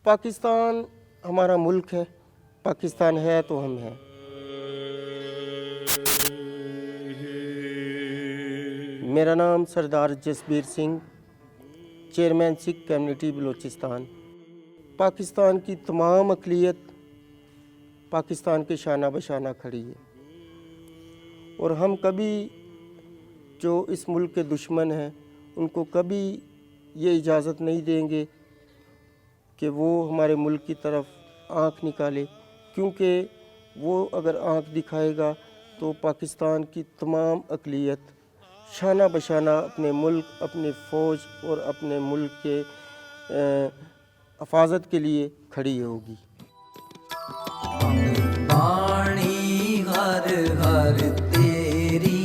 पाकिस्तान हमारा मुल्क है, पाकिस्तान है तो हम हैं। मेरा नाम सरदार जसबीर सिंह, चेयरमैन सिख कम्युनिटी बलूचिस्तान। पाकिस्तान की तमाम अक़लियत पाकिस्तान के शाना बशाना खड़ी है और हम कभी जो इस मुल्क के दुश्मन हैं उनको कभी ये इजाज़त नहीं देंगे कि वो हमारे मुल्क की तरफ आँख निकाले, क्योंकि वो अगर आँख दिखाएगा तो पाकिस्तान की तमाम अक़लियत शाना बशाना अपने मुल्क, अपनी फ़ौज और अपने मुल्क के हिफाजत के लिए खड़ी होगी। बाणी हर हर तेरी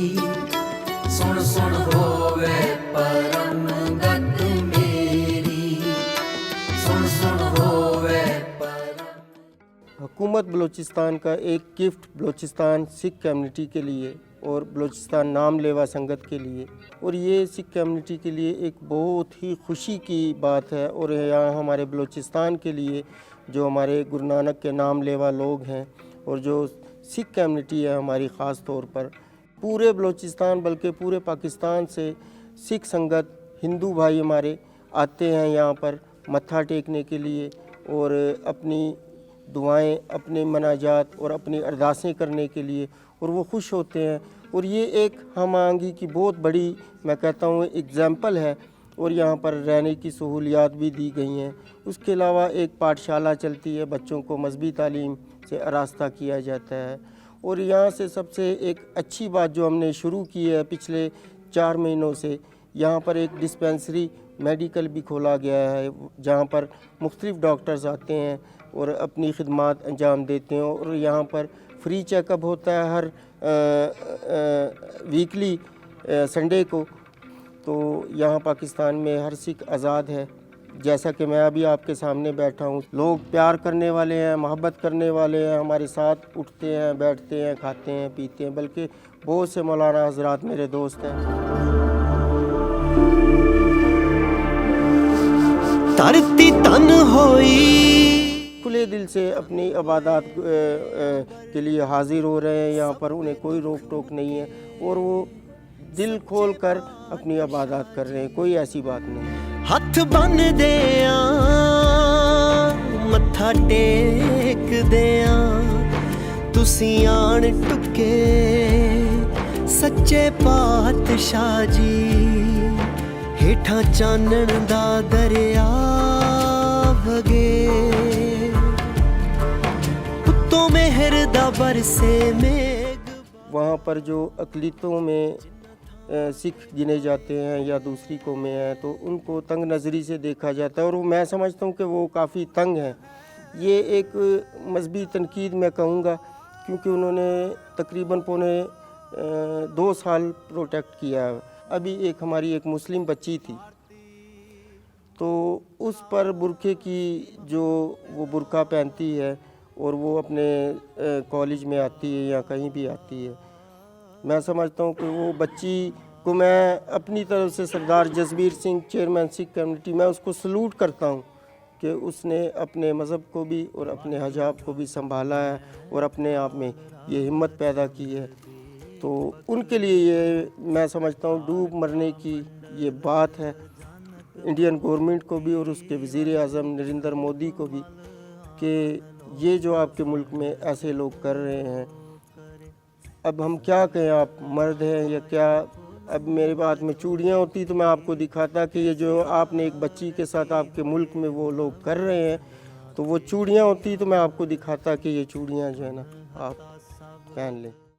सुन सुन होवे परम गत मेरी, सुन सुन होवे परम। हुकूमत बलूचिस्तान का एक गिफ्ट बलूचिस्तान सिख कम्युनिटी के लिए और बलूचिस्तान नाम लेवा संगत के लिए, और ये सिख कम्युनिटी के लिए एक बहुत ही खुशी की बात है। और यहाँ हमारे बलूचिस्तान के लिए जो हमारे गुरु नानक के नाम लेवा लोग हैं और जो सिख कम्युनिटी है हमारी ख़ास तौर पर, पूरे बलूचिस्तान बल्कि पूरे पाकिस्तान से सिख संगत, हिंदू भाई हमारे आते हैं यहाँ पर मत्था टेकने के लिए और अपनी दुआएं, अपने मनाजात और अपनी अरदासें करने के लिए, और वो खुश होते हैं। और ये एक हम आंगी की बहुत बड़ी, मैं कहता हूँ, एग्ज़ाम्पल है। और यहाँ पर रहने की सहूलियात भी दी गई हैं। उसके अलावा एक पाठशाला चलती है, बच्चों को मजहबी तालीम से आरास्ता किया जाता है। और यहाँ से सबसे एक अच्छी बात जो हमने शुरू की है पिछले 4 महीनों से, यहाँ पर एक डिस्पेंसरी मेडिकल भी खोला गया है, जहाँ पर मुख्तलिफ़ डॉक्टर्स आते हैं और अपनी खिदमात अंजाम देते हैं। और यहाँ पर फ्री चेकअप होता है हर वीकली संडे को। तो यहाँ पाकिस्तान में हर सिख आज़ाद है, जैसा कि मैं अभी आपके सामने बैठा हूँ। लोग प्यार करने वाले हैं, मोहब्बत करने वाले हैं, हमारे साथ उठते हैं, बैठते हैं, खाते हैं, पीते हैं। बल्कि बहुत से मौलाना हजरात मेरे दोस्त हैं। धरती तन होई, खुले दिल से अपनी इबादत के लिए हाजिर हो रहे हैं यहाँ पर, उन्हें कोई रोक टोक नहीं है और वो दिल खोल कर अपनी इबादत कर रहे हैं, कोई ऐसी बात नहीं। हथ बन दिया मत्था टेक दिया, तुसी आन टुके सच्चे पातशाह जी, हेठा चानन दा दरिया वगे, उत्तों मेहर दा बरसे मेघ। वहाँ पर जो अक़लियतों में सिख गिने जाते हैं या दूसरी कौमें हैं तो उनको तंग नज़री से देखा जाता है, और मैं समझता हूँ कि वो काफ़ी तंग हैं। ये एक मजहबी तनकीद मैं कहूँगा, क्योंकि उन्होंने तकरीबन पौने 2 साल प्रोटेक्ट किया है। अभी एक हमारी एक मुस्लिम बच्ची थी, तो उस पर बुरखे की जो वो बुरका पहनती है और वो अपने कॉलेज में आती है या कहीं भी आती है, मैं समझता हूँ कि वो बच्ची को मैं अपनी तरफ से सरदार जसबीर सिंह, चेयरमैन सिख कम्युनिटी, मैं उसको सलूट करता हूँ कि उसने अपने मज़हब को भी और अपने हिजाब को भी संभाला है और अपने आप में ये हिम्मत पैदा की है। तो उनके लिए ये मैं समझता हूँ डूब मरने की ये बात है, इंडियन गवर्नमेंट को भी और उसके वज़ीर आज़म नरेंद्र मोदी को भी, कि ये जो आपके मुल्क में ऐसे लोग कर रहे हैं, अब हम क्या कहें, आप मर्द हैं या क्या। अब मेरे बात में चूड़ियाँ होती तो मैं आपको दिखाता कि ये जो आपने एक बच्ची के साथ आपके मुल्क में वो लोग कर रहे हैं, तो वो चूड़ियाँ होती तो मैं आपको दिखाता कि ये चूड़ियाँ जो है ना आप पहन लें।